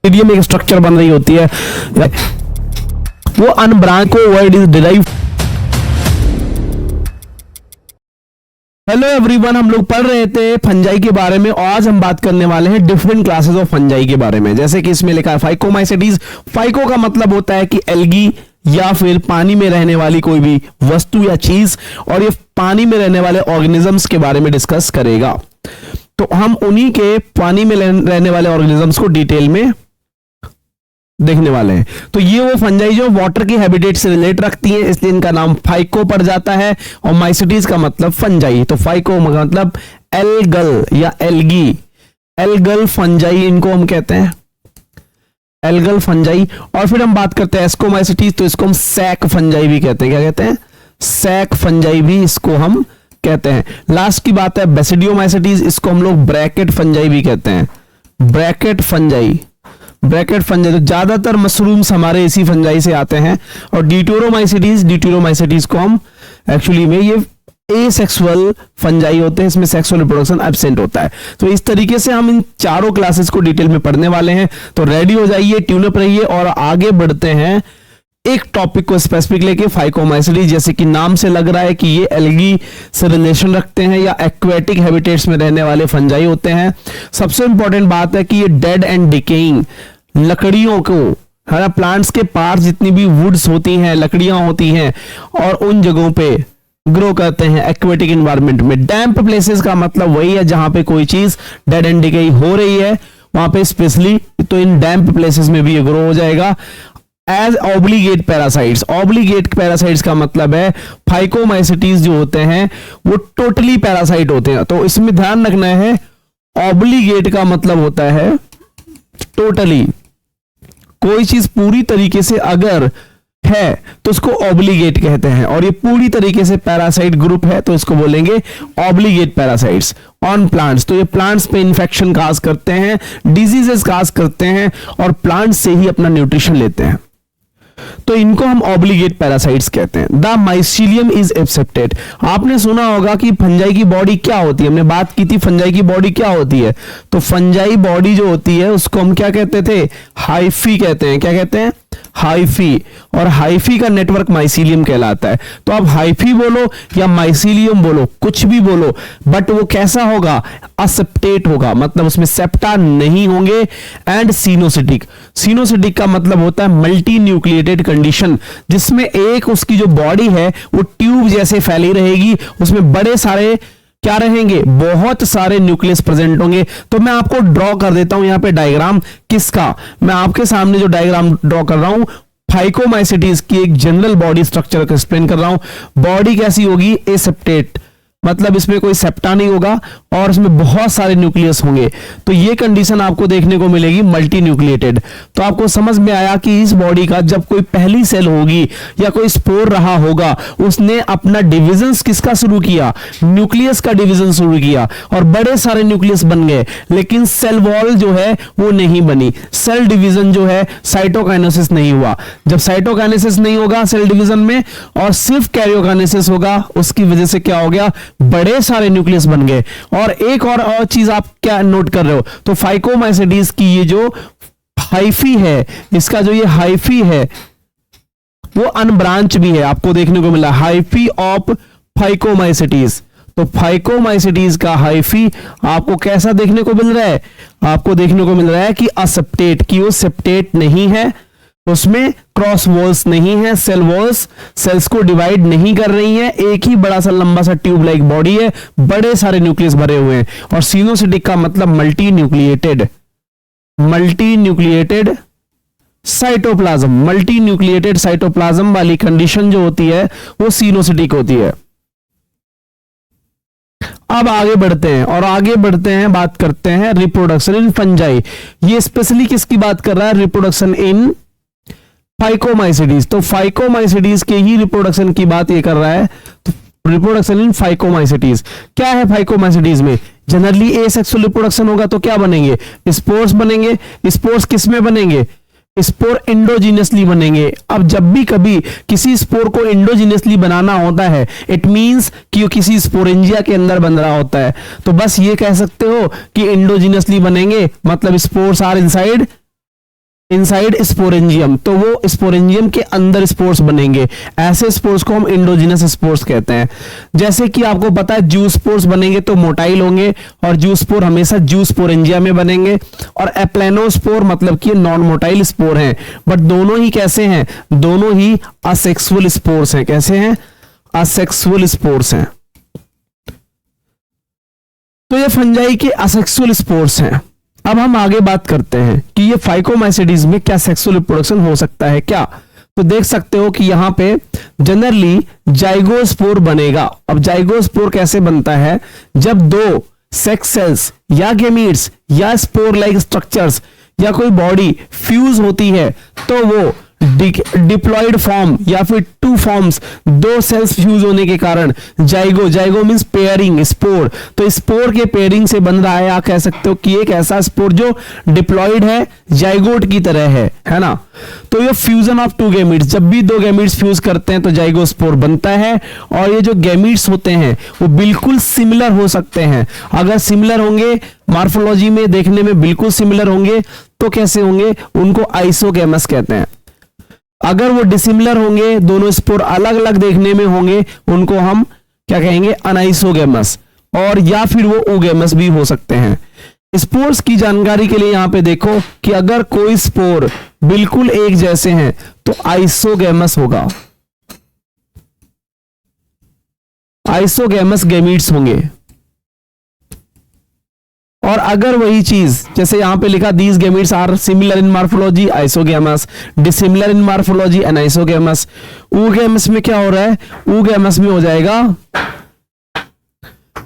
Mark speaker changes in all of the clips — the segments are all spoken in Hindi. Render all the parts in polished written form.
Speaker 1: मीडियम एक स्ट्रक्चर बन रही होती है, वो अनब्रांच को word is derive. Hello everyone, हम लोग पढ़ रहे थे फंजाई के बारे में और आज हम बात करने वाले हैं डिफरेंट क्लासेस ऑफ फंजाई के बारे में। जैसे कि इसमें लिखा है फाइकोमाइसेटीज। फाइको का मतलब होता है कि एल्गी या फिर पानी में रहने वाली कोई भी वस्तु या चीज, और ये पानी में रहने वाले ऑर्गेनिजम्स के बारे में डिस्कस करेगा। तो हम उन्हीं के पानी में रहने वाले ऑर्गेनिजम्स को डिटेल में देखने वाले हैं। तो ये वो फंजाई जो वाटर की हैबिटेट से रिलेट रखती है, इसलिए इनका नाम फाइको पड़ जाता है। और माइसिटीज का मतलब फंजाई, तो फाइको मतलब एल्गल या एल्गी, एल्गल फंजाई इनको हम कहते हैं, एल्गल फंजाई। और फिर हम बात करते हैं एस्कोमाइसिटीज, तो इसको हम सैक फंजाई भी कहते हैं। क्या कहते हैं? सैक फंजाई भी इसको हम कहते हैं। लास्ट की बात है बेसिडियोमाइसिटीज, इसको हम लोग ब्रैकेट फंजाई भी कहते हैं। ब्रैकेट फंजाई, ब्रैकेट फंजाई, तो ज्यादातर मशरूम्स हमारे इसी फंजाई से आते हैं। और डिटोरोमाइसिटीज, डिटोरोमाइसिटीज को हम एक्चुअली में ये एसेक्सुअल फंजाई होते हैं, इसमें सेक्सुअल रिप्रोडक्शन एब्सेंट होता है। तो इस तरीके से हम इन चारों क्लासेस को डिटेल में पढ़ने वाले हैं। तो रेडी हो जाइए, ट्यून अप रहिए और आगे बढ़ते हैं एक टॉपिक को स्पेसिफिक लेके, फाइकोमाइसिटीज। जैसे कि नाम से लग रहा है कि ये एल्गी से रिलेशन रखते हैं या एक्वेटिक हैबिटेट्स में रहने वाले फंजाई होते हैं। सबसे इंपॉर्टेंट बात है कि ये डेड एंड डिकेइंग लकड़ियों को, है ना, प्लांट्स के पार जितनी भी वुड्स होती हैं, लकड़ियां होती हैं, और उन जगहों पे ग्रो करते हैं एक्वेटिक एनवायरनमेंट में। डैम्प प्लेसेस का मतलब वही है जहां पे कोई चीज डेड एंड डिकेई हो रही है, वहां पे स्पेशली, तो इन डैम्प प्लेसेस में भी ये ग्रो हो जाएगा। As obligate parasites, obligate parasites का मतलब है फाइकोमाइसिटीज जो होते हैं वो टोटली पैरासाइट होते हैं। तो इसमें ध्यान रखना है, ऑब्लिगेट का मतलब होता है टोटली, कोई चीज पूरी तरीके से अगर है तो उसको ऑब्लिगेट कहते हैं, और ये पूरी तरीके से पैरासाइट ग्रुप है तो इसको बोलेंगे ऑब्लिगेट पैरासाइट्स ऑन प्लांट्स। तो ये प्लांट्स पे इंफेक्शन काज करते हैं, डिजीजेस काज करते हैं, और प्लांट्स से ही अपना न्यूट्रिशन लेते हैं, तो इनको हम ऑब्लिगेट पैरासाइट्स कहते हैं। The mycelium is accepted. आपने सुना होगा कि फंजाई की बॉडी क्या होती है, हमने बात की थी फंजाई की बॉडी क्या होती है। तो फंजाई बॉडी जो होती है उसको हम क्या कहते थे? हाइफी कहते हैं। क्या कहते हैं? हाइफी। और हाइफी का नेटवर्क माइसीलियम कहलाता है। तो आप हाइफी बोलो या माइसीलियम बोलो, कुछ भी बोलो, बट वो कैसा होगा? असेप्टेट होगा, मतलब उसमें सेप्टा नहीं होंगे। एंड सीनोसिटिक, सीनोसिटिक का मतलब होता है मल्टी न्यूक्लिएटेड कंडीशन, जिसमें एक उसकी जो बॉडी है वो ट्यूब जैसे फैली रहेगी, उसमें बड़े सारे क्या रहेंगे? बहुत सारे न्यूक्लियस प्रेजेंट होंगे। तो मैं आपको ड्रॉ कर देता हूं यहां पे डायग्राम किसका, मैं आपके सामने जो डायग्राम ड्रॉ कर रहा हूं फाइकोमाइसिटीज की एक जनरल बॉडी स्ट्रक्चर को एक्सप्लेन कर रहा हूं। बॉडी कैसी होगी? एसेप्टेट, मतलब इसमें कोई सेप्टा नहीं होगा और इसमें बहुत सारे न्यूक्लियस होंगे। तो ये कंडीशन आपको देखने को मिलेगी मल्टी न्यूक्लिएटेड। तो आपको समझ में आया कि इस बॉडी का जब कोई पहली सेल होगी या कोई स्पोर रहा होगा, उसने अपना डिविजन किसका शुरू किया? न्यूक्लियस का डिविजन शुरू किया, और बड़े सारे न्यूक्लियस बन गए, लेकिन सेल वॉल जो है वो नहीं बनी। सेल डिवीजन जो है, साइटोकाइनेसिस नहीं हुआ। जब साइटोकाइनेसिस नहीं होगा सेल डिवीजन में और सिर्फ कैरियोकाइनेसिस होगा, उसकी वजह से क्या हो गया? बड़े सारे न्यूक्लियस बन गए। और एक और चीज आप क्या नोट कर रहे हो? तो फाइकोमाइसिटीज की ये जो हाइफी है, इसका जो ये हाइफी है वो अनब्रांच भी है, आपको देखने को मिला हाइफी ऑफ फाइकोमाइसिटीज। तो फाइकोमाइसिटीज का हाइफी आपको कैसा देखने को मिल रहा है? आपको देखने को मिल रहा है कि असेप्टेट, कि वो सेप्टेट नहीं है, उसमें क्रॉस वॉल्स नहीं है, सेल वॉल्स सेल्स को डिवाइड नहीं कर रही है, एक ही बड़ा सा लंबा सा ट्यूब लाइक बॉडी है, बड़े सारे न्यूक्लियस भरे हुए हैं। और सीनोसिटिक का मतलब multi nucleated, multi nucleated cytoplasm, multi nucleated cytoplasm वाली कंडीशन जो होती है वो सीनोसिटिक होती है। अब आगे बढ़ते हैं और आगे बढ़ते हैं, बात करते हैं रिप्रोडक्शन इन फंजाई। ये स्पेशली किसकी बात कर रहा है? Reproduction in phycomycetes. तो फाइकोमाइसिटीज के ही रिप्रोडक्शन की बात ये कर रहा है। तो रिप्रोडक्शन इन फाइकोमाइसिटीज क्या है? फाइकोमाइसिटीज में जनरली एसेक्सुअल रिप्रोडक्शन होगा, तो क्या बनेंगे? स्पोर्स बनेंगे। स्पोर्स किस में बनेंगे? स्पोर इंडोजीनियसली बनेंगे। अब जब भी कभी किसी स्पोर को इंडोजीनियसली बनाना होता है, इट मींस कि वो किसी स्पोरेंजिया के अंदर बन रहा होता है। तो बस ये कह सकते हो कि इंडोजीनियसली बनेंगे, मतलब spores are inside inside sporangium, तो वो स्पोरेंजियम के अंदर स्पोर्स बनेंगे। ऐसे स्पोर्स को हम इंडोजिनस स्पोर्स कहते हैं। जैसे कि आपको पता है जू स्पोर्स बनेंगे तो मोटाइल होंगे, और जू स्पोर हमेशा जू स्पोरेंजिया में बनेंगे। और एप्लेनोस्पोर मतलब कि नॉन मोटाइल स्पोर हैं, बट दोनों ही कैसे हैं, दोनों ही असेक्सुअल स्पोर्स हैं। कैसे हैं, असेक्सुअल स्पोर्स हैं। तो ये फंजाई के असेक्सुअल स्पोर्स हैं। अब हम आगे बात करते हैं कि ये फाइकोमाइसीडीज में क्या सेक्सुअल रिप्रोडक्शन हो सकता है क्या। तो देख सकते हो कि यहां पे जनरली जाइगोस्पोर बनेगा। अब जाइगोस्पोर कैसे बनता है, जब दो सेक्स सेल्स या गेमीट्स या स्पोर लाइक स्ट्रक्चर्स या कोई बॉडी फ्यूज होती है तो वो डिप्लॉयड फॉर्म या फिर टू फॉर्म्स, दो सेल्स फ्यूज होने के कारण जाइगो मींस पेयरिंग स्पोर, तो स्पोर के पेयरिंग से बन रहा है। आप कह सकते हो कि एक ऐसा स्पोर जो डिप्लॉयड है, जाइगोट की तरह है ना। तो ये फ्यूजन ऑफ टू गैमीट्स, जब भी दो गैमीट्स फ्यूज करते हैं तो जाइगोस्पोर बनता है। और ये जो गैमीट्स होते हैं वो बिल्कुल सिमिलर हो सकते हैं। अगर सिमिलर होंगे, मॉर्फोलॉजी में देखने में बिल्कुल सिमिलर होंगे, तो कैसे होंगे, उनको आइसोगैमस कहते हैं। अगर वो डिसिमिलर होंगे, दोनों स्पोर अलग अलग देखने में होंगे, उनको हम क्या कहेंगे, अनाइसोगैमस, और या फिर वो ओगैमस भी हो सकते हैं। स्पोर्स की जानकारी के लिए यहां पे देखो कि अगर कोई स्पोर बिल्कुल एक जैसे हैं तो आइसोगैमस होगा, आइसोगैमस गैमीट्स होंगे। और अगर वही चीज जैसे यहां पे लिखा these gametes are similar in morphology isogamous, dissimilar in morphology anisogamous. Oogamous में क्या हो रहा है, ओगैमस में हो जाएगा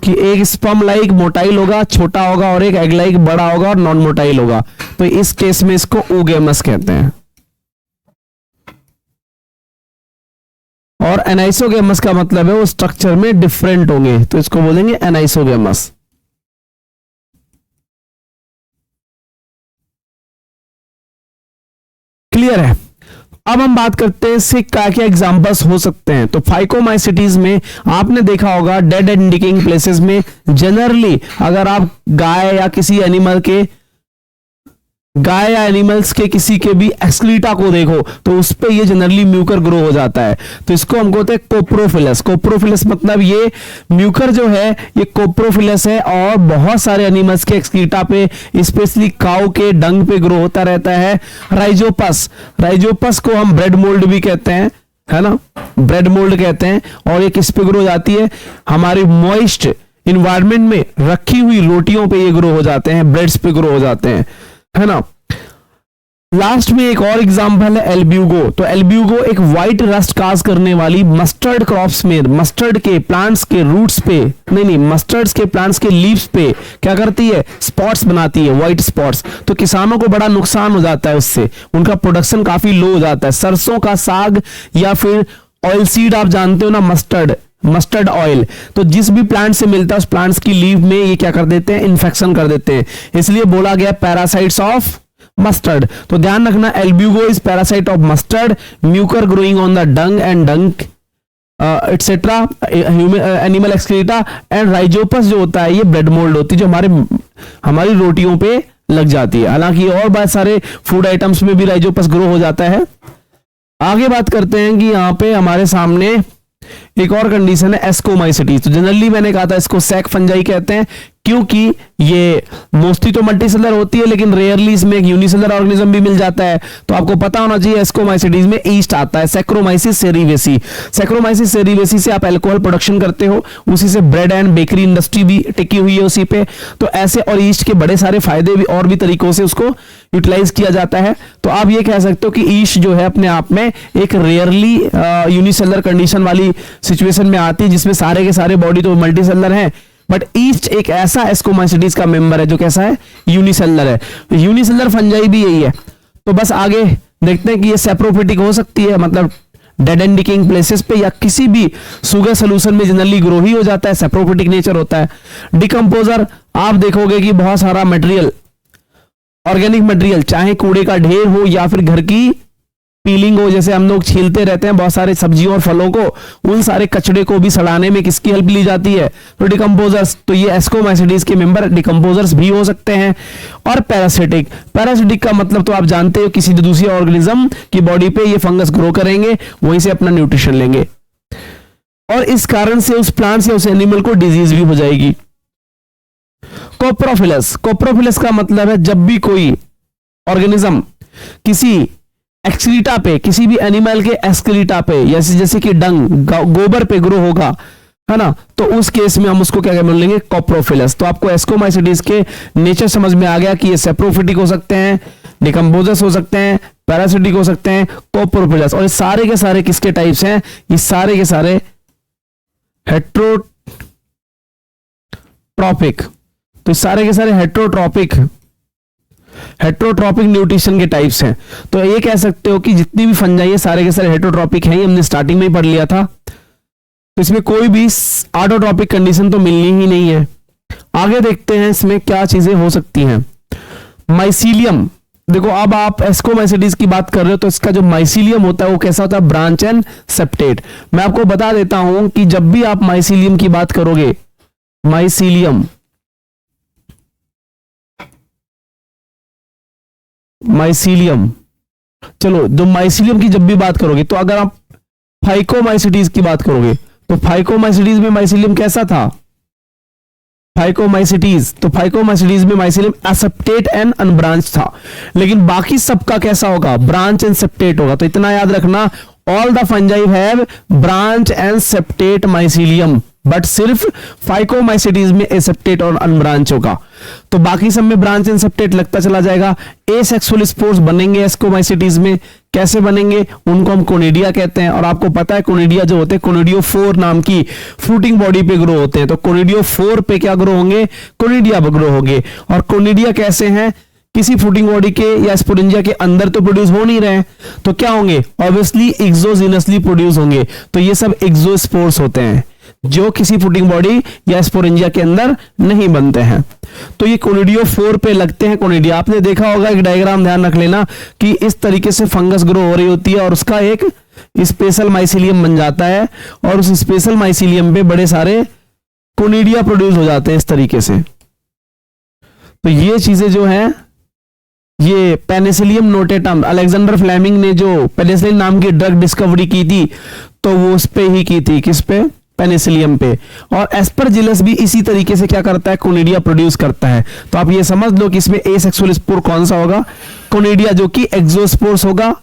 Speaker 1: कि एक स्पर्म लाइक मोटाइल होगा, छोटा होगा, और एक एग लाइक बड़ा होगा और नॉन मोटाइल होगा। तो इस केस में इसको ओगैमस कहते हैं। और एनाइसोगैमस का मतलब है वो स्ट्रक्चर में डिफरेंट होंगे, तो इसको बोलेंगे एनाइसोगैमस। क्लियर है। अब हम बात करते हैं इससे क्या क्या एग्जांपल्स हो सकते हैं। तो फाइकोमाइसीटीज में आपने देखा होगा डेड एंड डिकेइंग प्लेसेस में जनरली अगर आप गाय या एनिमल्स के किसी के भी एक्सक्रीटा को देखो तो उस पे ये जनरली म्यूकर ग्रो हो जाता है। तो इसको हम कहते हैं कोप्रोफिलस। कोप्रोफिलस मतलब ये म्यूकर जो है ये कोप्रोफिलस है, और बहुत सारे एनिमल्स के एक्सक्रीटा पे, स्पेशली काऊ के डंग पे ग्रो होता रहता है। राइजोपस, राइजोपस को हम ब्रेड मोल्ड भी कहते हैं, है ना, ब्रेड मोल्ड कहते हैं। और ये किस पे ग्रो हो जाती है, हमारे मॉइस्ट इन्वायरमेंट में रखी हुई रोटियों पे ये ग्रो हो जाते हैं, ब्रेड्स पे ग्रो हो जाते हैं, है ना। लास्ट में एक और एग्जांपल है एल्ब्यूगो। तो एल्ब्यूगो एक व्हाइट रस्ट काज करने वाली मस्टर्ड क्रॉप्स में, मस्टर्ड के प्लांट्स के रूट्स पे, नहीं मस्टर्ड्स के प्लांट्स के लीव्स पे क्या करती है, स्पॉट्स बनाती है, व्हाइट स्पॉट्स। तो किसानों को बड़ा नुकसान हो जाता है उससे, उनका प्रोडक्शन काफी लो हो जाता है। सरसों का साग या फिर ऑयल सीड आप जानते हो ना, मस्टर्ड ऑयल, तो जिस भी प्लांट से मिलता है उस प्लांट्स की लीव में ये क्या कर देते हैं, इन्फेक्शन कर देते हैं। इसलिए बोला गया पैरासाइट्स ऑफ मस्टर्ड। तो ध्यान रखना, albugo is parasite of mustard, mucor growing on the dung and dunk etcetera, animal excreta. And rhizopus जो होता है ये ब्रेड मोल्ड होती है जो हमारी रोटियों पे लग जाती है। हालांकि और बहुत सारे फूड आइटम्स में भी राइजोपस ग्रो हो जाता है। आगे बात करते हैं कि यहाँ पे हमारे सामने एक और कंडीशन है एस्कोमाइसीटीज। तो जनरली मैंने कहा था इसको सैक फंजाई कहते हैं, क्योंकि ये मोस्टली तो मल्टीसेलर होती है, लेकिन रेयरली इसमें एक यूनिसेलर ऑर्गेनिज्म भी मिल जाता है। तो आपको पता होना चाहिए एस्कोमाइसीटीज में ईस्ट आता है, सैक्रोमाइसिस सेरीवेसी। सैक्रोमाइसिस सेरीवेसी से आप अल्कोहल प्रोडक्शन करते हो, उसी से ब्रेड एंड बेकरी इंडस्ट्री भी टिकी हुई है उसी पे। तो ऐसे और ईस्ट के बड़े सारे फायदे भी और भी तरीकों से उसको यूटिलाइज किया जाता है। तो आप ये कह सकते हो कि ईस्ट जो है अपने आप में एक रेयरली यूनिसेलर कंडीशन वाली सिचुएशन में आती है, जिसमें सारे के सारे बॉडी तो मल्टीसेलर हैं, बट ईस्ट एक ऐसा एस्कोमाइसीटीज का मेंबर है जो कैसा है, यूनिसेलर है। यूनिसेलर फंजाई भी यही है। तो बस आगे देखते हैं कि ये सेप्रोफिटिक हो सकती है, मतलब डेड एंड डिकेइंग प्लेसेस पे या किसी भी सुगर सोल्यूशन में जनरली ग्रो ही हो जाता है, सेप्रोफिटिक नेचर होता है। डिकम्पोजर, आप देखोगे कि बहुत सारा मटेरियल, ऑर्गेनिक मटेरियल, चाहे कूड़े का ढेर हो या फिर घर की पीलिंग हो, जैसे हम लोग छीलते रहते हैं बहुत सारे सब्जियों और फलों को, उन सारे कचड़े को भी सड़ाने में किसकी हेल्प ली जाती है? तो डिकम्पोजर्स। तो ये एस्कोमाइसिटीज के मेंबर डिकम्पोजर्स भी हो सकते हैं। और पैरासिटिक, पैरासिटिक का मतलब तो आप जानते हो, किसी दूसरे ऑर्गेनिज्म की बॉडी पे ये फंगस ग्रो करेंगे, वहीं से अपना न्यूट्रिशन लेंगे, और इस कारण से उस प्लांट या उस एनिमल को डिजीज भी हो जाएगी। कोप्रोफिलस, कोप्रोफिलस का मतलब है जब भी कोई ऑर्गेनिज्म किसी एक्सक्रीटा पे, किसी भी एनिमल के एक्सक्रीटा पे, जैसे कि डंग, गोबर पे ग्रो होगा, है ना, तो उस केस में हम उसको क्या बोल लेंगे? कोप्रोफिलस। तो आपको एस्कोमाइसिटीज के नेचर समझ में आ गया कि ये सेप्रोफिटिक हो सकते हैं, डिकम्पोजर्स हो सकते हैं, पैरासिटिक हो सकते हैं, कोप्रोफिलस। और ये सारे के सारे किसके टाइप्स हैं? ये सारे के सारे हेट्रोट्रॉपिक। तो सारे के सारे हेट्रोट्रॉपिक न्यूट्रिशन के टाइप्स हैं। तो ये कह सकते हो कि जितनी भी फंजाई है सारे के सारे हेट्रोट्रॉपिक हैं, ये हमने स्टार्टिंग में ही पढ़ लिया था। तो इसमें कोई भी ऑटोट्रॉपिक कंडीशन तो मिलनी ही नहीं है। आगे देखते हैं इसमें क्या चीजें हो सकती हैं। माइसीलियम, देखो अब आप एस्कोमाइसिटीज की बात कर रहे हो, तो इसका जो माइसीलियम होता है वो कैसा होता है? Branch and septate. मैं आपको बता देता हूं कि जब भी आप माइसीलियम की बात करोगे, माइसीलियम, चलो, जो माइसीलियम की जब भी बात करोगे, तो अगर आप फाइकोमाइसिटीज की बात करोगे, तो फाइकोमाइसिटीज में माइसीलियम कैसा था? फाइकोमाइसिटीज, तो फाइकोमाइसिटीज में माइसीलियम एसेप्टेट एंड अनब्रांच था। लेकिन बाकी सबका कैसा होगा? ब्रांच एंड सेप्टेट होगा। तो इतना याद रखना, all the fungi have branch and septate mycelium, but सिर्फ फाइकोमाइसिटीज में एसेप्टेट और अनब्रांच होगा। तो बाकी सब में ब्रांच एंड सेप्टेट लगता चला जाएगा। एसेक्सुअल स्पोर्स बनेंगे एस्कोमाइसिटीज में। कैसे बनेंगे? उनको हम कोनिडिया कहते हैं। और आपको पता है कोनिडिया जो होते हैं, कोनिडियोफोर नाम की फ्रूटिंग बॉडी पे ग्रो होते हैं। तो कोनिडियोफोर पे क्या ग्रो होंगे? कोनिडिया पे ग्रो होंगे। और कोनिडिया कैसे हैं? किसी फ्रूटिंग बॉडी के या स्पोरेंजिया के अंदर तो प्रोड्यूस हो नहीं रहे, तो क्या होंगे? ऑब्वियसली एक्सोजीनसली प्रोड्यूस होंगे। तो ये सब एक्सोस्पोर्स होते हैं, जो किसी फ्रूटिंग बॉडी या स्पोरेंजिया के अंदर नहीं बनते हैं। तो ये कोनिडियोफोर पे लगते हैं कोनिडिया। आपने देखा होगा, एक डायग्राम ध्यान रख लेना कि इस तरीके से फंगस ग्रो हो रही होती है और उसका एक स्पेशल माइसीलियम बन जाता है, और उस स्पेशल माइसीलियम पे बड़े सारे कोनिडिया प्रोड्यूस हो जाते हैं इस तरीके से। तो ये चीजें जो हैं, ये पेनिसिलियम नोटेटम, अलेक्जेंडर फ्लेमिंग ने जो पेनिसिलिन नाम की ड्रग डिस्कवरी की थी, तो वो उस पे ही की थी। किस पे? पेनिसिलियम पे। और एस्परजिलस भी इसी तरीके से क्या करता है? कोनिडिया प्रोड्यूस करता है। तो आप ये समझ लो कि इसमें एसेक्सुअल स्पोर कौन सा होगा? कोनिडिया, जो कि एक्सोस्पोर्स होगा,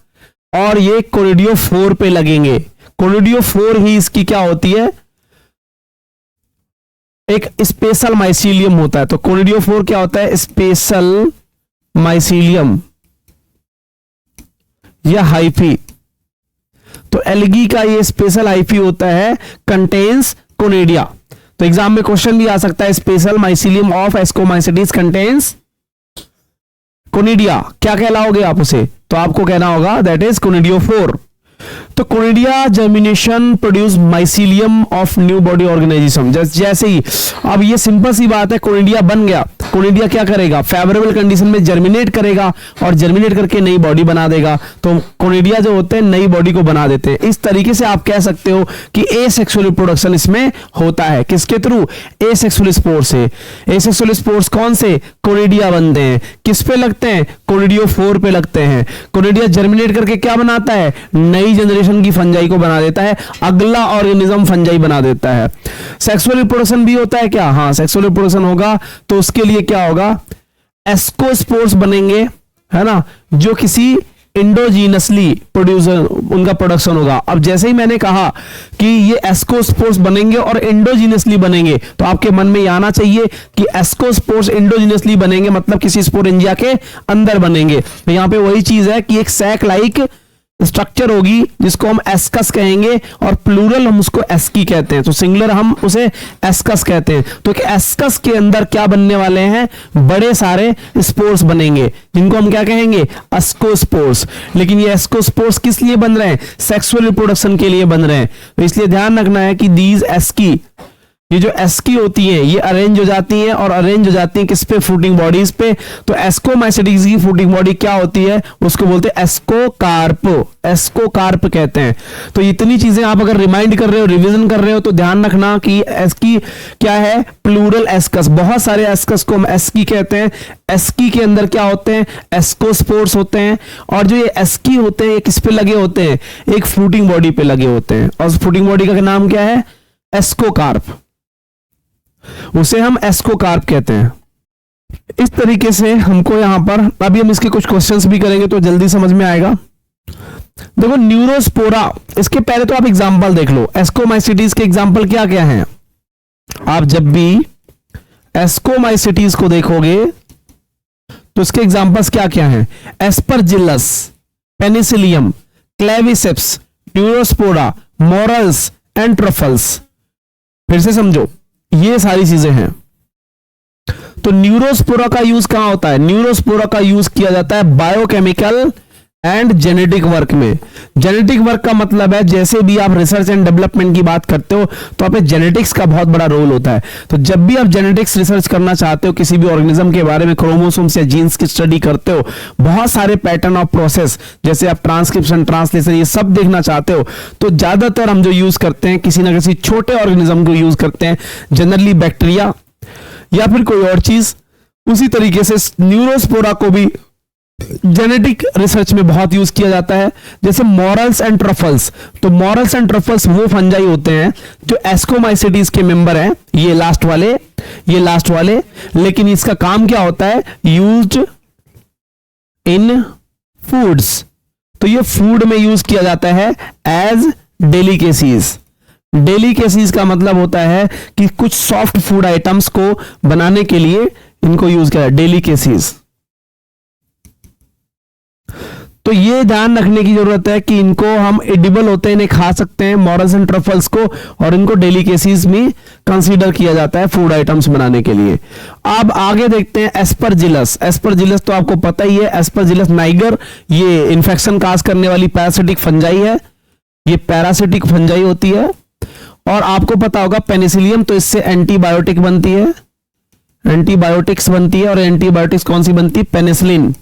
Speaker 1: और ये कोनिडियोफोर पे लगेंगे। कोनिडियोफोर ही इसकी क्या होती है? एक स्पेशल माइसीलियम होता है। तो कोनिडियोफोर क्या होता है? स्पेशल माइसीलियम या हाइफी। तो एल्गी का ये स्पेशल हाइफी होता है, कंटेन्स कोनिडिया। तो एग्जाम में क्वेश्चन भी आ सकता है, special mycelium of ascomycetes contains conidia, क्या कहलाओगे आप उसे? तो आपको कहना होगा दैट इज कोनिडियोफोर। तो conidia germination produce mycelium of new body organisation. जैसे ही अब ये सिंपल सी बात है, कोनिडिया बन गया, कोनिडिया क्या करेगा? फेवरेबल कंडीशन में जर्मिनेट करेगा और जर्मिनेट करके नई बॉडी बना देगा। तो कोनिडिया जो होते हैं नई बॉडी को बना देते हैं। इस तरीके से आप कह सकते हो कि एसेक्सुअल रिप्रोडक्शन इसमें होता है। किसके थ्रू? एसेक्सुअल स्पोर्स से। एसेक्सुअल स्पोर्स कौन से? कोनिडिया बनते हैं। किस पे लगते हैं? कोनिडियोफोर पे लगते हैं। कोनिडिया जर्मिनेट करके क्या बनाता है? नई जनरेशन की फंजाई को बना देता है, अगला ऑर्गेनिज्म फंजाई बना देता है। सेक्सुअल रिप्रोडक्शन भी होता है क्या? हाँ, सेक्सुअल रिप्रोडक्शन होगा। तो उसके लिए क्या होगा? एस्कोस्पोर्स बनेंगे, है ना, जो किसी इंडोजीनसली प्रोड्यूसर उनका प्रोडक्शन होगा। अब जैसे ही मैंने कहा कि ये एस्कोस्पोर्स बनेंगे और इंडोजीनसली बनेंगे, तो आपके मन में ये आना चाहिए कि एस्कोस्पोर्स इंडोजीनसली बनेंगे मतलब किसी स्पोरेंजिया के अंदर बनेंगे। तो यहां पे वही चीज है कि एक सैक लाइक स्ट्रक्चर होगी जिसको हम एस्कस कहेंगे, और प्लूरल हम उसको एस्की कहते हैं। तो सिंगुलर हम उसे एस्कस कहते हैं। तो एस्कस के अंदर क्या बनने वाले हैं? बड़े सारे स्पोर्स बनेंगे, जिनको हम क्या कहेंगे? एस्कोस्पोर्स। लेकिन ये एस्कोस्पोर्स किस लिए बन रहे हैं? सेक्सुअल रिप्रोडक्शन के लिए बन रहे हैं। तो इसलिए ध्यान रखना है कि दीज एस्की, ये जो एस्की होती है ये अरेंज हो जाती हैं, और अरेंज हो जाती हैं किस पे, फ्रूटिंग बॉडीज पे। तो एस्कोमाइसिटीज की फ्रूटिंग बॉडी क्या होती है, उसको बोलते हैं एस्कोकार्प, एस्कोकार्प कहते हैं। तो इतनी चीजें आप अगर रिमाइंड कर रहे हो, रिवीजन कर रहे हो, तो ध्यान रखना कि एस्की क्या है, प्लूरल एस्कस, बहुत सारे एस्कस को हम एस्की कहते हैं। एस्की के अंदर क्या होते हैं, एस्कोस्पोर्स होते हैं, और जो ये एस्की होते हैं ये किस पे लगे होते हैं, एक फ्रूटिंग बॉडी पे लगे होते हैं, और उस फ्रूटिंग बॉडी का नाम क्या है, एस्कोकार्प, उसे हम एस्कोकार्प कहते हैं। इस तरीके से हमको यहां पर, अभी हम इसके कुछ क्वेश्चंस भी करेंगे तो जल्दी समझ में आएगा। देखो न्यूरोस्पोरा, इसके पहले तो आप एग्जांपल देख लो, एस्कोमाइसिटीज के एग्जांपल क्या क्या हैं। आप जब भी एस्कोमाइसिटीज को देखोगे तो इसके एग्जांपल्स क्या क्या हैं, Aspergillus, Penicillium, Claviceps, Neurospora, morals and truffles. फिर से समझो, ये सारी चीजें हैं। तो न्यूरोस्पोरा का यूज कहां होता है, न्यूरोस्पोरा का यूज किया जाता है बायोकेमिकल एंड जेनेटिक वर्क में। जेनेटिक वर्क का मतलब है जैसे भी आप रिसर्च एंड डेवलपमेंट की बात करते हो तो आप जेनेटिक्स का बहुत बड़ा रोल होता है। तो जब भी आप जेनेटिक्स रिसर्च करना चाहते हो, किसी भी ऑर्गेनिज्म के बारे में, क्रोमोसोम्स या जीन्स की स्टडी करते हो, बहुत सारे पैटर्न ऑफ प्रोसेस, जैसे आप ट्रांसक्रिप्शन, ट्रांसलेशन, ये सब देखना चाहते हो, तो ज्यादातर हम जो यूज करते हैं किसी ना किसी छोटे ऑर्गेनिज्म को यूज करते हैं, जनरली बैक्टीरिया या फिर कोई और चीज। उसी तरीके से न्यूरोस्पोरा को भी जेनेटिक रिसर्च में बहुत यूज किया जाता है। जैसे मॉरल्स एंड ट्रफल्स, तो मॉरल्स एंड ट्रफल्स वो फंजाई होते हैं जो एस्कोमाइसिटीज के मेंबर हैं, ये लास्ट वाले, लेकिन इसका काम क्या होता है, यूज्ड इन फूड्स। तो ये फूड में यूज किया जाता है एज डेलिकेसीज। डेलिकेसीज का मतलब होता है कि कुछ सॉफ्ट फूड आइटम्स को बनाने के लिए इनको यूज किया जाता है, डेलिकेसीज। तो ये ध्यान रखने की जरूरत है कि इनको हम एडिबल होते हैं, इन्हें खा सकते हैं, मॉरल्स एंड ट्रफल्स को, और इनको डेलिकेसीज में कंसीडर किया जाता है फूड आइटम्स बनाने के लिए। अब आगे देखते हैं एस्परजिलस। एस्परजिलस तो आपको पता ही है, एस्परजिलस नाइगर, ये इंफेक्शन काज करने वाली पैरासिटिक फंजाई है, ये पैरासिटिक फंजाई होती है। और आपको पता होगा पेनिसिलियम, तो इससे एंटीबायोटिक बनती है, एंटीबायोटिक्स बनती है, और एंटीबायोटिक्स कौन सी बनती है, पेनिसिलिन,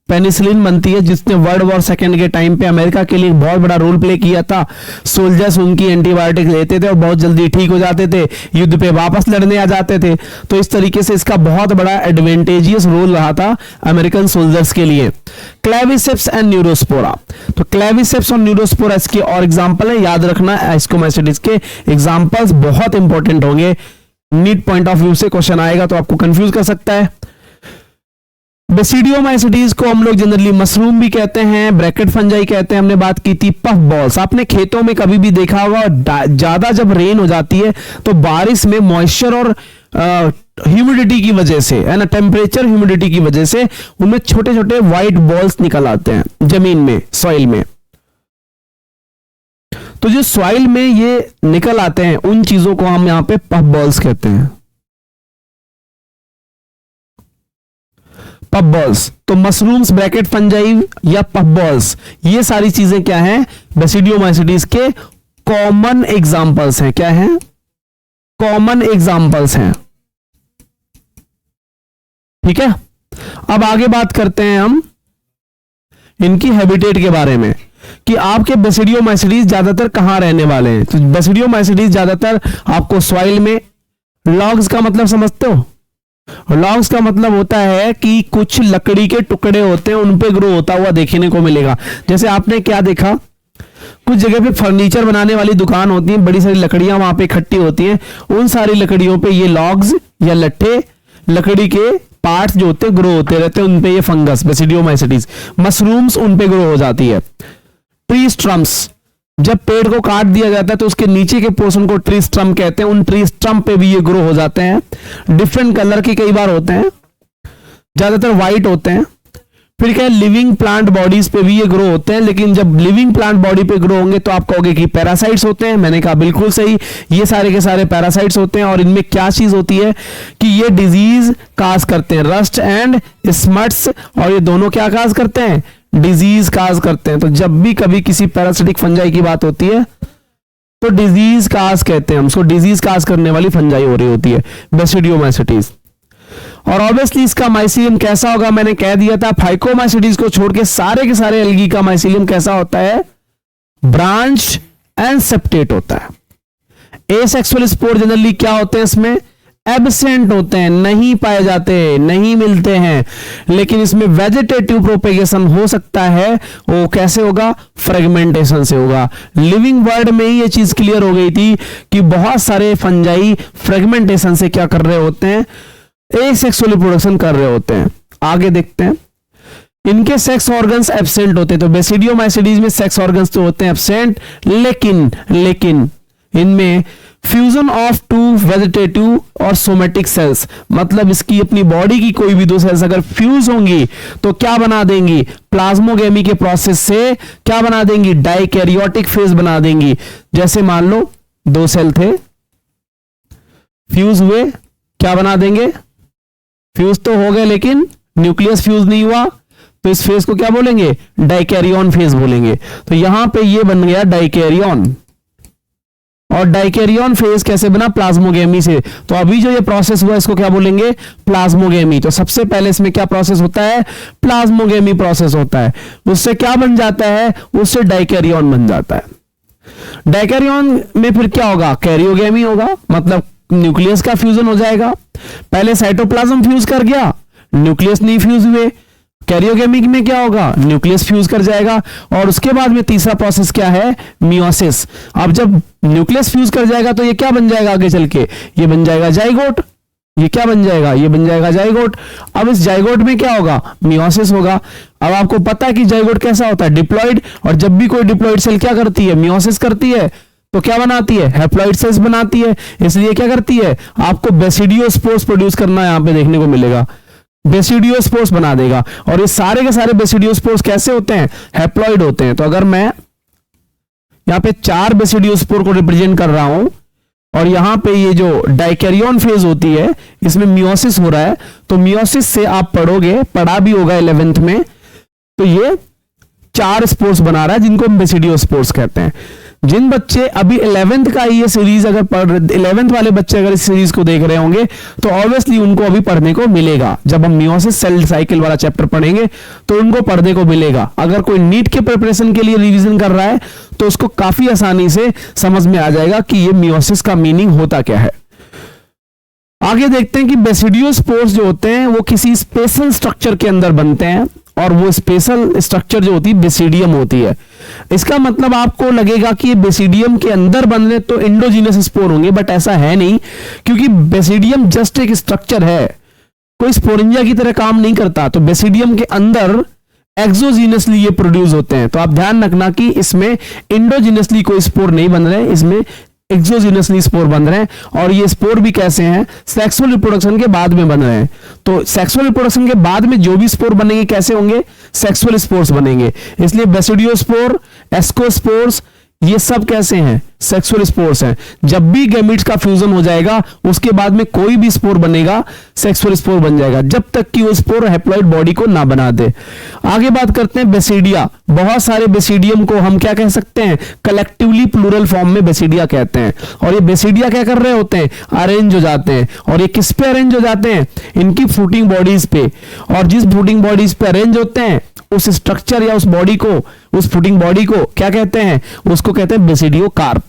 Speaker 1: पेनिसिलिन बनती है, जिसने वर्ल्ड वॉर सेकेंड के टाइम पे अमेरिका के लिए बहुत बड़ा रोल प्ले किया था। सोल्जर्स उनकी एंटीबायोटिक लेते थे और बहुत जल्दी ठीक हो जाते थे, युद्ध पे वापस लड़ने आ जाते थे। तो इस तरीके से इसका बहुत बड़ा एडवांटेजियस रोल रहा था अमेरिकन सोल्जर्स के लिए। क्लेविसेप्स एंड न्यूरोस्पोरा, तो क्लेविसेप्स और न्यूरोस्पोरा इसके और एग्जाम्पल है, याद रखना एस्कोमाइसिटीज के एग्जाम्पल्स बहुत इंपॉर्टेंट होंगे। नीट पॉइंट ऑफ व्यू से क्वेश्चन आएगा तो आपको कंफ्यूज कर सकता है। बेसिडियोमाइसिटीज को हम लोग जनरली मशरूम भी कहते हैं, ब्रैकेट फंजाई कहते हैं, हमने बात की थी। पफ बॉल्स, आपने खेतों में कभी भी देखा होगा, ज्यादा जब रेन हो जाती है तो बारिश में मॉइस्चर और ह्यूमिडिटी की वजह से, है ना, टेम्परेचर ह्यूमिडिटी की वजह से उनमें छोटे छोटे व्हाइट बॉल्स निकल आते हैं जमीन में, सॉइल में। तो जो सॉइल में ये निकल आते हैं उन चीजों को हम यहां पे पफ बॉल्स कहते हैं, पफ बॉल्स। तो मशरूम्स, ब्रैकेट फंजाई या पफ बॉल्स, ये सारी चीजें क्या हैं, बेसिडियोमाइसिटीज के कॉमन एग्जांपल्स हैं। क्या हैं, कॉमन एग्जांपल्स हैं, ठीक है। अब आगे बात करते हैं हम इनकी हैबिटेट के बारे में, कि आपके बेसिडियोमाइसिटीज ज्यादातर कहां रहने वाले हैं। तो बेसिडियोमाइसिटीज ज्यादातर आपको सॉइल में, लॉग्स का मतलब समझते हो, लॉग्स का मतलब होता है कि कुछ लकड़ी के टुकड़े होते हैं, उन पे ग्रो होता हुआ देखने को मिलेगा। जैसे आपने क्या देखा, कुछ जगह पे फर्नीचर बनाने वाली दुकान होती है, बड़ी सारी लकड़ियां वहां पे इकट्ठी होती हैं, उन सारी लकड़ियों पे ये लॉग्स या लट्ठे, लकड़ी के पार्ट्स जो होते हैं ग्रो होते रहते हैं, उन पे ये फंगस, बेसिडियोमाइसिटीज। मशरूम्स उन पे ग्रो हो जाती है। ट्री स्ट्रम्स, जब पेड़ को काट दिया जाता है तो उसके नीचे के पोर्शन को ट्री स्ट्रम कहते हैं, उन ट्री स्ट्रम पे भी ये ग्रो हो जाते हैं। डिफरेंट कलर के कई बार होते हैं, ज्यादातर व्हाइट होते हैं। फिर क्या है, लिविंग प्लांट बॉडीज पे भी ये ग्रो होते हैं, लेकिन जब लिविंग प्लांट बॉडी पे ग्रो होंगे तो आप कहोगे कि पैरासाइट्स होते हैं। मैंने कहा बिल्कुल सही, ये सारे के सारे पैरासाइट्स होते हैं। और इनमें क्या चीज होती है कि ये डिजीज काज करते हैं, रस्ट एंड स्मट्स, और ये दोनों क्या काज करते हैं, डिजीज काज करते हैं। तो जब भी कभी किसी पैरासिटिक फंजाई की बात होती है तो डिजीज काज कहते हैं, हमको डिजीज काज करने वाली फंजाई हो रही होती है बेसिडियोमाइसिटीज। और ऑब्वियसली इसका माइसीलियम कैसा होगा, मैंने कह दिया था, फाइकोमाइसिटीज को छोड़ के सारे एल्गी का माइसीलियम कैसा होता है, ब्रांच्ड एंड सेप्टेट होता है। एसेक्सुअल स्पोर जनरली क्या होते हैं, इसमें एब्सेंट होते हैं, नहीं पाए जाते, नहीं मिलते हैं। लेकिन इसमें वेजिटेटिव प्रोपेगेशन हो सकता है, वो कैसे होगा, फ्रेगमेंटेशन से होगा। लिविंग वर्ल्ड में ही ये चीज क्लियर हो गई थी कि बहुत सारे फंजाई फ्रेगमेंटेशन से क्या कर रहे होते हैं, एसेक्सुअल रिप्रोडक्शन कर रहे होते हैं। आगे देखते हैं, इनके सेक्स ऑर्गन्स एब्सेंट होते हैं। तो बेसिडियोमाइसिटीज में सेक्स ऑर्गन्स तो होते हैं एब्सेंट, लेकिन इनमें फ्यूजन ऑफ टू वेजिटेटिव और सोमेटिक सेल्स, मतलब इसकी अपनी बॉडी की कोई भी दो सेल्स अगर फ्यूज होंगी तो क्या बना देंगी, प्लाज्मोगेमी के प्रोसेस से क्या बना देंगी, डाइकैरियोटिक फेज बना देंगी। जैसे मान लो दो सेल थे, फ्यूज हुए, क्या बना देंगे, फ्यूज तो हो गए लेकिन न्यूक्लियस फ्यूज नहीं हुआ, तो इस फेज को क्या बोलेंगे, डाइकैरियन फेज बोलेंगे। तो यहां पे ये बन गया डाइकैरियन, और डाइकैरियन फेज कैसे बना, प्लाज्मोगेमी से। तो अभी जो ये प्रोसेस हुआ इसको क्या बोलेंगे, प्लाज्मोगेमी। तो सबसे पहले इसमें क्या प्रोसेस होता है, प्लाज्मोगेमी प्रोसेस होता है। उससे क्या बन जाता है, उससे डाइकैरियन बन जाता है। डाइकैरियन में फिर क्या होगा, कैरियोगेमी होगा, मतलब न्यूक्लियस का फ्यूजन हो जाएगा। पहले साइटोप्लाज्म फ्यूज कर गया, न्यूक्लियस नहीं फ्यूज हुए। कैरियोगेमी में क्या होगा, न्यूक्लियस फ्यूज कर जाएगा। और उसके बाद में तीसरा प्रोसेस क्या है, मियोसिस। अब जब न्यूक्लियस फ्यूज कर जाएगा तो ये क्या बन जाएगा आगे चल के, ये बन जाएगा जाइगोट। ये क्या बन जाएगा, ये बन जाएगा जाइगोट। अब इस जाइगोट में क्या होगा, मियोसिस होगा। अब आपको पता है कि जाइगोट कैसा होता है, डिप्लॉइड। और जब भी कोई डिप्लॉइड सेल क्या करती है, मियोसिस करती है, तो क्या बनाती है, हैप्लॉइड सेल्स बनाती है। इसलिए क्या करती है, आपको बेसिडियोस्पोर्स प्रोड्यूस करना यहां पे देखने को मिलेगा, बेसिडियोस्पोर्स बना देगा। और ये सारे के सारे बेसिडियोस्पोर्स कैसे होते हैं, हैप्लॉइड होते हैं। तो अगर मैं यहां पे 4 बेसिडियोस्पोर को रिप्रेजेंट कर रहा हूं और यहां पे ये जो डाइकैरियन फेज होती है इसमें मियोसिस हो रहा है, तो मियोसिस से आप पढ़ोगे, पढ़ा भी होगा 11th में, तो ये 4 स्पोर्स बना रहा है जिनको हम बेसिडियोस्पोर्स कहते हैं। जिन बच्चे अभी 11th का ये सीरीज अगर पढ़ रहे, 11th वाले बच्चे अगर इस सीरीज को देख रहे होंगे तो ऑब्वियसली उनको अभी पढ़ने को मिलेगा। जब हम मियोसिस सेल साइकिल वाला चैप्टर पढ़ेंगे तो उनको पढ़ने को मिलेगा। अगर कोई नीट के प्रिपरेशन के लिए रिवीजन कर रहा है तो उसको काफी आसानी से समझ में आ जाएगा कि ये मियोसिस का मीनिंग होता क्या है। आगे देखते हैं कि बेसिडियोस्पोर्स जो होते हैं वो किसी स्पेशल स्ट्रक्चर के अंदर बनते हैं, और वो स्पेशल स्ट्रक्चर जो होती है बेसिडियम होती है। इसका मतलब आपको लगेगा कि ये बेसिडियम के अंदर बन रहे तो इंडोजीनस स्पोर होंगे, बट ऐसा है नहीं, क्योंकि बेसिडियम जस्ट एक स्ट्रक्चर है, कोई स्पोरेंजिया की तरह काम नहीं करता। तो बेसिडियम के अंदर एक्सोजीनसली ये प्रोड्यूस होते हैं। तो आप ध्यान रखना कि इसमें इंडोजीनसली कोई स्पोर नहीं बन रहे, इसमें एक्सोजीनसली स्पोर बन रहे हैं। और ये स्पोर भी कैसे हैं, सेक्सुअल रिप्रोडक्शन के बाद में बन रहे हैं। तो सेक्सुअल रिप्रोडक्शन के बाद में जो भी स्पोर बनेंगे कैसे होंगे, सेक्सुअल स्पोर्स बनेंगे। इसलिए बेसिडियोस्पोर, एस्कोस्पोर्स, ये सब कैसे हैं, सेक्सुअल स्पोर्स हैं। जब भी गैमीट्स का फ्यूजन हो जाएगा उसके बाद में कोई भी स्पोर बनेगा सेक्सुअल स्पोर बन जाएगा, जब तक कि वो स्पोर हैप्लॉइड बॉडी को ना बना दे। आगे बात करते हैं बेसिडिया। बहुत सारे बेसिडियम को हम क्या कह सकते हैं, कलेक्टिवली प्लूरल फॉर्म में बेसिडिया कहते हैं। और ये बेसिडिया क्या कर रहे होते हैं, अरेंज हो जाते हैं। और ये किस पे अरेंज हो जाते हैं, इनकी फ्रूटिंग बॉडीज पे। और जिस फ्रूटिंग बॉडीज पे अरेंज होते हैं उस स्ट्रक्चर या उस बॉडी को, उस फ्रूटिंग बॉडी को क्या कहते हैं, उसको कहते हैं बेसिडियोकार्प।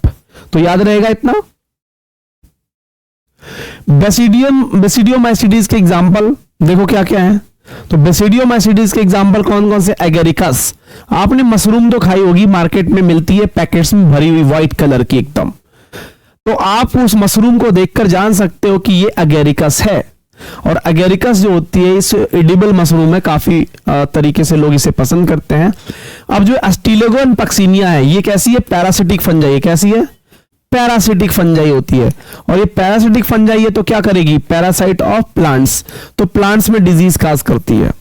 Speaker 1: तो याद रहेगा इतना। बेसिडियोमाइसिटीज के एग्जांपल देखो क्या क्या है। तो बेसिडियोमाइसिटीज के एग्जांपल कौन कौन से, एगेरिकस। आपने मशरूम तो खाई होगी, मार्केट में मिलती है पैकेट्स में भरी हुई व्हाइट कलर की एकदम। तो आप उस मशरूम को देखकर जान सकते हो कि ये एगेरिकस है। और एगेरिकस जो होती है इस एडिबल मशरूम है, काफी तरीके से लोग इसे पसंद करते हैं। अब जो एस्टिलेगोन पक्सिनिया है, ये कैसी है, पैरासिटिक फंजाई। कैसी है, पैरासिटिक फंजाई होती है। और ये पैरासिटिक फंजाई है तो क्या करेगी, पैरासाइट ऑफ प्लांट्स, तो प्लांट्स में डिजीज काज करती है।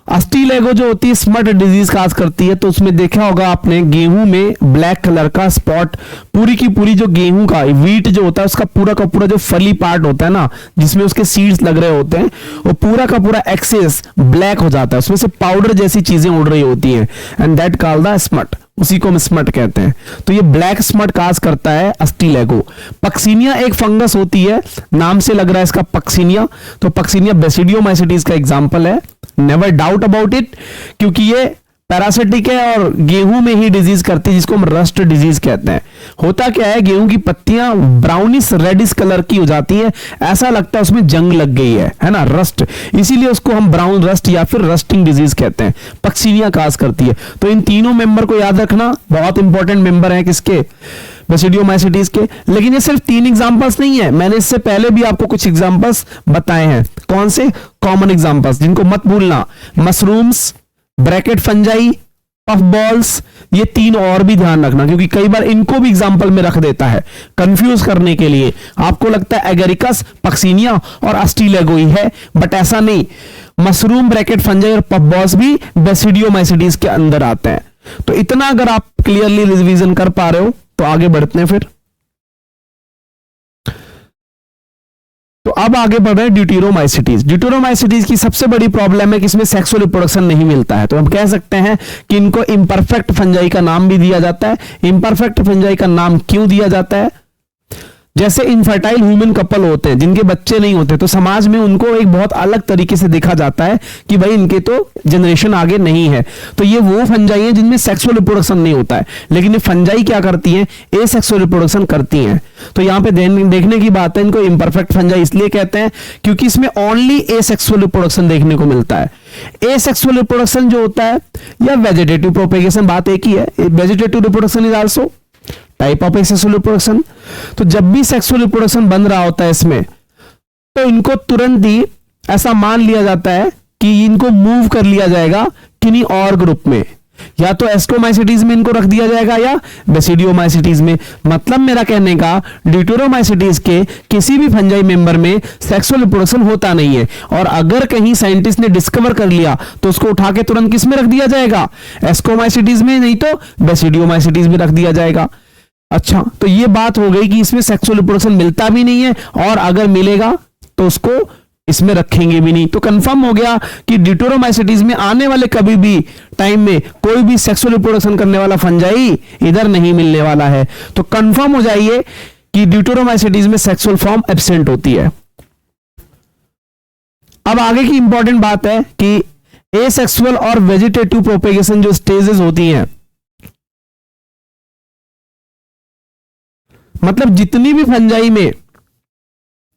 Speaker 1: अस्टिलेगो जो होती है स्मट डिजीज काज करती है। तो उसमें देखा होगा आपने, गेहूं में ब्लैक कलर का स्पॉट, पूरी की पूरी जो गेहूं का वीट जो होता है उसका पूरा का पूरा जो फली पार्ट होता है ना, जिसमें उसके सीड्स लग रहे होते हैं, वो पूरा का पूरा एक्सेस ब्लैक हो जाता है, उसमें से पाउडर जैसी चीजें उड़ रही होती हैं, and that called the smut. उसी को हम स्मट कहते हैं। तो ये ब्लैक स्मट काज करता है अस्टिलैगो। पक्सिनिया एक फंगस होती है, नाम से लग रहा है इसका पक्सिनिया, तो पक्सिनिया बेसिडियोमाइसिटीज का एग्जांपल है, नेवर डाउट अबाउट इट, क्योंकि ये पैरासिटिक है और गेहूं में ही डिजीज करती है, जिसको हम रस्ट डिजीज कहते हैं। होता क्या है, गेहूं की पत्तियां ब्राउनिश रेडिश कलर की हो जाती है, ऐसा लगता है उसमें जंग लग गई है ना, रस्ट, इसीलिए उसको हम ब्राउन रस्ट या फिर रस्टिंग डिजीज कहते हैं। पक्सिनिया काज करती है। तो इन तीनों मेंबर को याद रखना, बहुत इंपॉर्टेंट मेंबर है किसके, बेसिडियोमाइसिटीज के। लेकिन ये सिर्फ 3 एग्जांपल्स नहीं है, मैंने इससे पहले भी आपको कुछ एग्जांपल्स बताए हैं। कौन से? कॉमन एग्जांपल्स, जिनको मत भूलना, mushrooms, bracket fungi, puff balls, ये 3 और भी ध्यान रखना, क्योंकि कई बार इनको भी एग्जांपल में रख देता है कंफ्यूज करने के लिए। आपको लगता है एगेरिकस, पक्सिनिया और अस्टिलैगो ही है, बट ऐसा नहीं। मशरूम, ब्रैकेट फंजाई और पफ बॉल्स भी बेसिडियोमाइसिटीज के अंदर आते हैं। तो इतना अगर आप क्लियरली रिवीजन कर पा रहे हो तो आगे बढ़ते हैं फिर। तो अब आगे बढ़ रहे हैं ड्यूटेरोमाइसिटीज। ड्यूटेरोमाइसिटीज की सबसे बड़ी प्रॉब्लम है कि इसमें सेक्सुअल रिप्रोडक्शन नहीं मिलता है। तो हम कह सकते हैं कि इनको इम्परफेक्ट फंजाई का नाम भी दिया जाता है। इम्परफेक्ट फंजाई का नाम क्यों दिया जाता है? जैसे इनफर्टाइल ह्यूमन कपल होते हैं जिनके बच्चे नहीं होते, तो समाज में उनको एक बहुत अलग तरीके से देखा जाता है कि भाई इनके तो जनरेशन आगे नहीं है। तो ये वो फंजाई है जिनमें सेक्सुअल रिप्रोडक्शन नहीं होता है, लेकिन ये फंजाई क्या करती हैं, एसेक्सुअल रिप्रोडक्शन करती हैं। तो यहां पे देखने की बात है, इनको इम्परफेक्ट फंजाई इसलिए कहते हैं क्योंकि इसमें ओनली एसेक्सुअल रिप्रोडक्शन देखने को मिलता है। एसेक्सुअल रिप्रोडक्शन जो होता है या वेजिटेटिव प्रोपेगेशन, बात एक ही है, vegetative reproduction is also type of sexual reproduction. तो जब भी सेक्सुअल रिप्रोडक्शन बन रहा होता है इसमें, तो इनको तुरंत ही ऐसा मान लिया जाता है कि इनको मूव कर लिया जाएगा किन्हीं और ग्रुप में, या तो एस्कोमाइसिटीज में इनको रख दिया जाएगा या बेसिडियोमाइसिटीज में। मतलब मेरा कहने का, ड्यूटेरोमाइसिटीज के किसी भी फंजाई मेंबर में सेक्सुअल रिप्रोडक्शन होता नहीं है, और अगर कहीं साइंटिस्ट ने डिस्कवर कर लिया तो उसको उठा के तुरंत किस में रख दिया जाएगा, एस्कोमाइसिटीज में, नहीं तो बेसिडियोमाइसिटीज में रख दिया जाएगा। अच्छा, तो ये बात हो गई कि इसमें सेक्सुअल रिप्रोडक्शन मिलता भी नहीं है, और अगर मिलेगा तो उसको इसमें रखेंगे भी नहीं। तो कंफर्म हो गया कि ड्यूटेरोमाइसिटीज में आने वाले कभी भी टाइम में कोई भी सेक्सुअल रिप्रोडक्शन करने वाला फंजाई इधर नहीं मिलने वाला है। तो कंफर्म हो जाइए कि ड्यूटेरोमाइसिटीज में सेक्सुअल फॉर्म एब्सेंट होती है। अब आगे की इंपॉर्टेंट बात है कि एसेक्सुअल और वेजिटेटिव प्रोपेगेशन जो स्टेजेस होती हैं, मतलब जितनी भी फंजाई में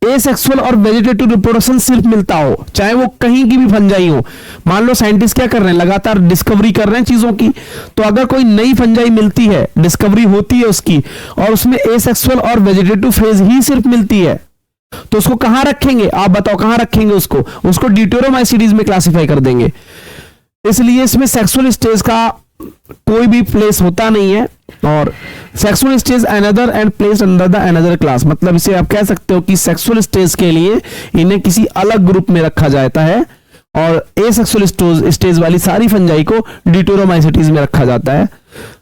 Speaker 1: एसेक्सुअल और वेजिटेटिव रिप्रोडक्शन सिर्फ मिलता हो, चाहे वो कहीं की भी फंजाई हो। मान लो साइंटिस्ट क्या कर रहे हैं, लगातार डिस्कवरी कर रहे हैं चीजों की, तो अगर कोई नई फंजाई मिलती है, डिस्कवरी होती है उसकी, और उसमें एसेक्सुअल और वेजिटेटिव फेज ही सिर्फ मिलती है, तो उसको कहां रखेंगे? आप बताओ कहां रखेंगे उसको ड्यूटेरोमाइसिटीज में क्लासिफाई कर देंगे। इसलिए इसमें सेक्सुअल स्टेज का कोई भी प्लेस होता नहीं है, और sexual stage another and place under the another class. मतलब इसे आप कह सकते हो कि सेक्सुअल स्टेज के लिए इन्हें किसी अलग ग्रुप में रखा जाता है, और एसेक्सुअल स्टेज वाली सारी फंजाई को ड्यूटेरोमाइसिटीज में रखा जाता है।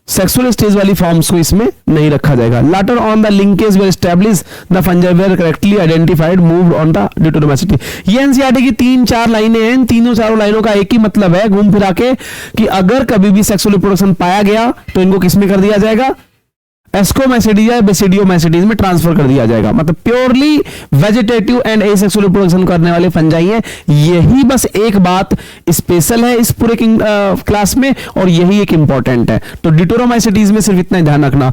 Speaker 1: सेक्सुअल स्टेज वाली फॉर्म्स को इसमें नहीं रखा जाएगा। Later on the linkage were establish the fungi were correctly identified moved on the deuteromycetes. ये एनसीईआरटी की 3-4 लाइनें हैं, इन तीनों चारों लाइनों का एक ही मतलब है घूम फिरा के कि अगर कभी भी सेक्सुअल रिप्रोडक्शन पाया गया तो इनको किसमें कर दिया जाएगा, एस्कोमाइसिटीज या बेसिडियोमाइसिटीज में ट्रांसफर कर दिया जाएगा। मतलब purely vegetative and asexual reproduction करने वाले फंजाई हैं। यही बस एक बात स्पेशल है इस पूरे क्लास में, और यही एक इंपॉर्टेंट है। तो ड्यूटेरोमाइसिटीज में सिर्फ इतना ध्यान रखना।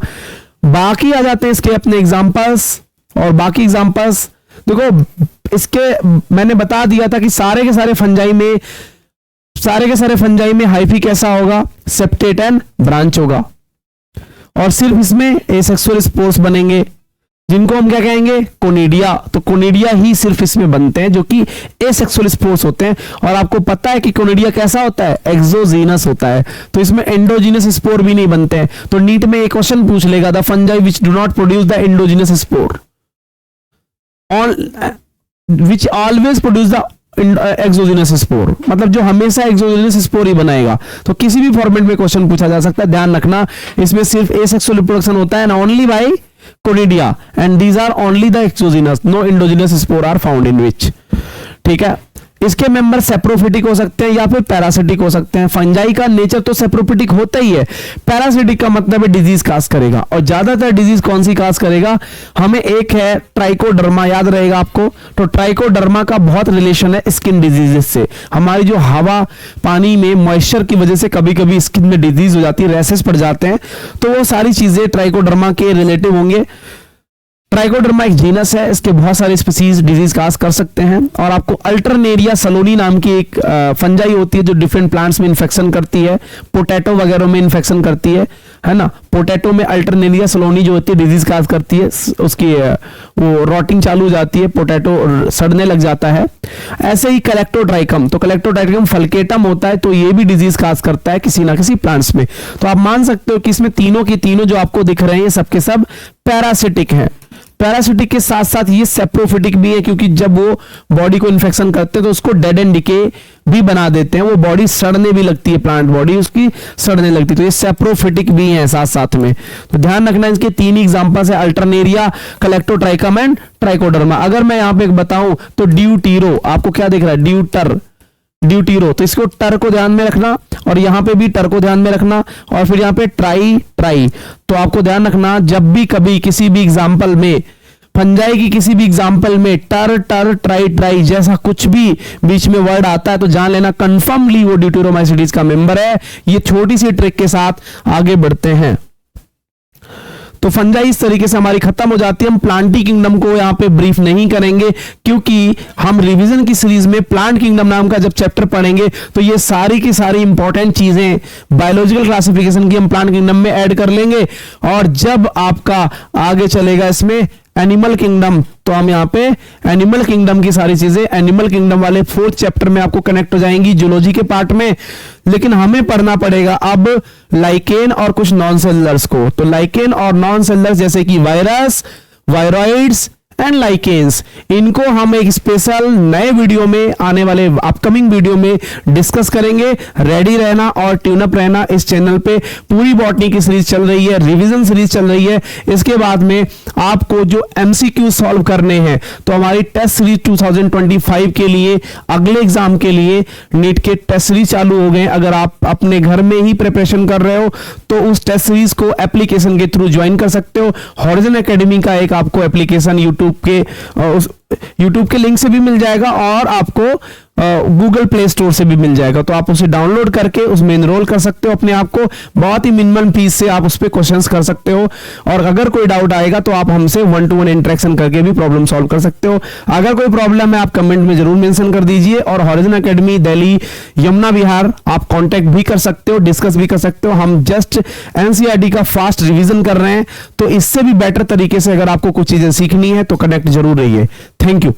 Speaker 1: बाकी आ जाते हैं इसके अपने एग्जांपल्स, और बाकी एग्जांपल्स देखो, इसके मैंने बता दिया था कि सारे के सारे फंजाई में हाइफी कैसा होगा, सेप्टेट एंड ब्रांच होगा, और सिर्फ इसमें एसेक्सुअल स्पोर्स बनेंगे, जिनको हम क्या कहेंगे, कोनिडिया। तो कोनिडिया ही सिर्फ इसमें बनते हैं जो कि एसेक्सुअल स्पोर्स होते हैं। और आपको पता है कि कोनिडिया कैसा होता है, एक्सोजीनस होता है, तो इसमें एंडोजीनस स्पोर भी नहीं बनते हैं। तो नीट में एक क्वेश्चन पूछ लेगा, the fungi which do not produce the endogenous spore which always produce the exogenous spore, मतलब जो हमेशा एक्सोजीनस स्पोर ही बनाएगा। तो किसी भी फॉर्मेट में क्वेश्चन पूछा जा सकता है, ध्यान रखना। इसमें सिर्फ एसेक्सुअल रिप्रोडक्शन होता है, only by conidia, and these are only the exogenous, no endogenous spore are found in which. ठीक है, इसके मेंबर सेप्रोफिटिक हो सकते हैं या फिर पैरासिटिक हो सकते हैं। फंजाई का नेचर तो सेप्रोफिटिक होता ही है। पैरासिटिक का मतलब है डिजीज काज करेगा, और ज्यादातर डिजीज कौन सी काज करेगा, हमें एक है ट्राइकोडर्मा, याद रहेगा आपको। तो ट्राइकोडर्मा का बहुत रिलेशन है स्किन डिजीजेस से। हमारी जो हवा पानी में मॉइस्चर की वजह से कभी कभी स्किन में डिजीज हो जाती है, रैसेस पड़ जाते हैं, तो वो सारी चीजें ट्राइकोडर्मा के रिलेटिव होंगे। ट्राइकोडर्मा एक जीनस है, इसके बहुत सारे स्पीसीज डिजीज काज कर सकते हैं। और आपको अल्टरनेरिया सलोनी नाम की एक फंजाई होती है जो डिफरेंट प्लांट्स में इन्फेक्शन करती है, पोटैटो वगैरह में इन्फेक्शन करती है ना। पोटैटो में अल्टरनेरिया सलोनी जो होती है डिजीज काज करती है, उसकी वो रॉटिंग चालू हो जाती है, पोटैटो सड़ने लग जाता है। ऐसे ही कलेक्टोट्राइकम, तो कलेक्टोट्राइकम फल्केटम होता है, तो ये भी डिजीज काज करता है किसी ना किसी प्लांट्स में। तो आप मान सकते हो कि इसमें तीनों की तीनों जो आपको दिख रहे हैं ये सबके सब पैरासिटिक हैं। पैरासिटिक के साथ साथ ये सेप्रोफिटिक भी है, क्योंकि जब वो बॉडी को इन्फेक्शन करते हैं तो उसको डेड एंड डिके भी बना देते हैं, वो बॉडी सड़ने भी लगती है, प्लांट बॉडी उसकी सड़ने लगती है, तो ये सेप्रोफिटिक भी है साथ साथ में। तो ध्यान रखना, इसके तीन एग्जांपल्स है, अल्टरनेरिया, कलेक्टोट्राइकम एंड ट्राइकोडर्मा। अगर मैं यहां पे एक बताऊं तो ड्यूटीरो, आपको क्या दिख रहा है, ड्यूटीरो, तो इसको टर को ध्यान में रखना, और यहां पे भी टर को ध्यान में रखना, और फिर यहां पे ट्राई। तो आपको ध्यान रखना, जब भी कभी किसी भी एग्जांपल में फंजाई की किसी भी एग्जांपल में टर ट्राई जैसा कुछ भी बीच में वर्ड आता है तो जान लेना कंफर्मली वो ड्यूटेरोमाइसीटीज का मेंबर है। ये छोटी सी ट्रिक के साथ आगे बढ़ते हैं। तो फंजाई इस तरीके से हमारी खत्म हो जाती है। हम प्लांटी किंगडम को यहां पे ब्रीफ नहीं करेंगे, क्योंकि हम रिवीजन की सीरीज में प्लांट किंगडम नाम का जब चैप्टर पढ़ेंगे तो ये सारी की सारी इंपॉर्टेंट चीजें बायोलॉजिकल क्लासिफिकेशन की हम प्लांट किंगडम में ऐड कर लेंगे। और जब आपका आगे चलेगा इसमें एनिमल किंगडम, तो हम यहाँ पे एनिमल किंगडम की सारी चीजें एनिमल किंगडम वाले 4th चैप्टर में आपको कनेक्ट हो जाएंगी जूलॉजी के पार्ट में। लेकिन हमें पढ़ना पड़ेगा अब लाइकेन और कुछ नॉन सेलुलर्स को। तो लाइकेन और नॉन सेलुलर्स जैसे कि वायरस, वायरॉइड्स एंड लाइकेन्स, इनको हम एक स्पेशल नए वीडियो में, आने वाले अपकमिंग वीडियो में डिस्कस करेंगे। रेडी रहना और ट्यून अप रहना। इस चैनल पे पूरी बॉटनी की सीरीज चल रही है, रिवीजन सीरीज चल रही है। इसके बाद में आपको जो एमसीक्यू सॉल्व करने हैं, तो हमारी टेस्ट सीरीज 2025 के लिए, अगले एग्जाम के लिए नीट के टेस्ट सीरीज चालू हो गए। अगर आप अपने घर में ही प्रिपरेशन कर रहे हो तो उस टेस्ट सीरीज को एप्लीकेशन के थ्रू ज्वाइन कर सकते हो। हॉरिजन एकेडमी का एक आपको एप्लीकेशन यूट्यूब के लिंक से भी मिल जाएगा, और आपको गूगल प्ले स्टोर से भी मिल जाएगा। तो आप उसे डाउनलोड करके उसमें एनरोल कर सकते हो अपने आप को। बहुत ही मिनिमम फीस से आप उस पर क्वेश्चंस कर सकते हो, और अगर कोई डाउट आएगा तो आप हमसे 1-to-1 इंटरेक्शन करके भी प्रॉब्लम सॉल्व कर सकते हो। अगर कोई प्रॉब्लम है आप कमेंट में जरूर मेंशन कर दीजिए। और हॉरिजन एकेडमी दिल्ली, यमुना विहार आप कांटेक्ट भी कर सकते हो, डिस्कस भी कर सकते हो। हम जस्ट एनसीईआरटी का फास्ट रिवीजन कर रहे हैं, तो इससे भी बेटर तरीके से अगर आपको कुछ चीजें सीखनी है तो कनेक्ट जरूर रहिए। Thank you.